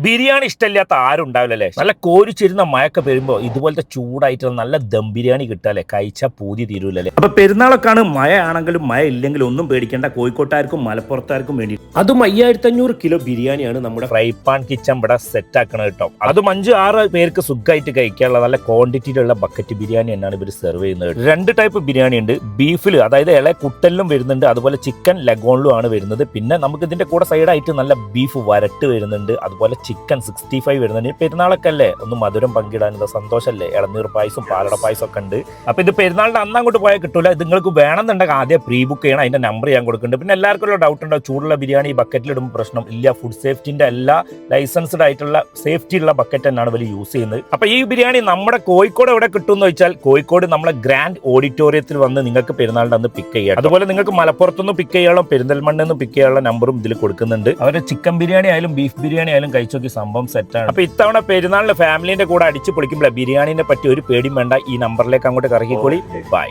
ബിരിയാണി ഇഷ്ടമില്ലാത്ത ആരും ഉണ്ടാവില്ലല്ലേ. നല്ല കോരിച്ചിരുന്ന മഴയൊക്കെ വരുമ്പോൾ ഇതുപോലത്തെ ചൂടായിട്ടുള്ള നല്ല ദം ബിരിയാണി കിട്ടാല്ലേ, കഴിച്ചാൽ പൂതി തീരൂലല്ലേ. അപ്പൊ പെരുന്നാളൊക്കെയാണ്, മഴ ആണെങ്കിലും മഴ ഇല്ലെങ്കിലും ഒന്നും പേടിക്കേണ്ട. കോഴിക്കോട്ടുകാർക്കും മലപ്പുറത്തുകാർക്കും വേണ്ടി അതും 5500 കിലോ ബിരിയാണിയാണ് നമ്മുടെ ഫ്രൈ പാൻ കിച്ചൺ ഇവിടെ സെറ്റ് ആക്കണത് കേട്ടോ. അതും 5-6 പേർക്ക് സുഖമായിട്ട് കഴിക്കാനുള്ള നല്ല ക്വാണ്ടിറ്റിയിലുള്ള ബക്കറ്റ് ബിരിയാണി എന്നാണ് ഇവർ സെർവ് ചെയ്യുന്നത്. 2 ടൈപ്പ് ബിരിയാണി ഉണ്ട്. ബീഫിൽ, അതായത് ഇളയ കുട്ടലിലും വരുന്നുണ്ട്, അതുപോലെ ചിക്കൻ ലഗോണിലും ആണ് വരുന്നത്. പിന്നെ നമുക്ക് ഇതിന്റെ കൂടെ സൈഡായിട്ട് നല്ല ബീഫ് വരട്ട് വരുന്നുണ്ട്, അതുപോലെ ചിക്കൻ 65 വരുന്നുണ്ട്. പെരുന്നാളൊക്കെ അല്ലേ, ഒന്ന് മധുരം പങ്കിടാൻ സന്തോഷമല്ലേ. ഇളനീർ പായസം, പാലട പായസം ഒക്കെ ഉണ്ട്. അപ്പൊ ഇത് പെരുന്നാളിന്റെ അന്ന് അങ്ങോട്ട് പോയാൽ കിട്ടൂല. ഇത് നിങ്ങൾക്ക് വേണമെന്നുണ്ടെങ്കിൽ ആദ്യം പ്രീ ബുക്ക് ചെയ്യണം. അതിന്റെ നമ്പർ ഞാൻ കൊടുക്കുന്നുണ്ട്. പിന്നെ എല്ലാവർക്കും ഉള്ള ഡൗട്ട് ഉണ്ടാവും, ചൂടുള്ള ബിരിയാണി ബക്കറ്റിൽ ഇടുമ്പോൾ പ്രശ്നം ഇല്ല. ഫുഡ് സേഫ്റ്റിന്റെ എല്ലാ ലൈസൻസ്ഡ് ആയിട്ടുള്ള സേഫ്റ്റി ഉള്ള ബക്കറ്റ് തന്നെയാണ് ഇവർ യൂസ് ചെയ്യുന്നത്. അപ്പൊ ഈ ബിരിയാണി നമ്മുടെ കോഴിക്കോട് എവിടെ കിട്ടുമെന്ന് വെച്ചാൽ, കോഴിക്കോട് നമ്മളെ ഗ്രാൻഡ് ഓഡിറ്റോറിയത്തിൽ വന്ന് നിങ്ങൾക്ക് പെരുന്നാളിന്റെ അന്ന് പിക്ക് ചെയ്യാം. അതുപോലെ നിങ്ങൾക്ക് മലപ്പുറത്തുനിന്ന് പിക്ക് ചെയ്യാനുള്ള, പെരിന്തൽമണ്ണയിൽ നിന്ന് പിക്ക് ചെയ്യാനുള്ള നമ്പറും ഇതിൽ കൊടുക്കുന്നുണ്ട്. അവരുടെ ചിക്കൻ ബിരിയാണി ആയാലും ബീഫ് ബിരിയാണി ആയാലും കഴിച്ചോക്കി സംഭവം സെറ്റാണ്. അപ്പൊ ഇത്തവണ പെരുന്നാളിന്റെ ഫാമിലിന്റെ കൂടെ അടിച്ചു പൊളിക്കുമ്പോൾ ബിരിയാണിനെ പറ്റി ഒരു പേടിയും വേണ്ട. ഈ നമ്പറിലേക്ക് അങ്ങോട്ട് കറക്കിക്കോളി. ബൈ.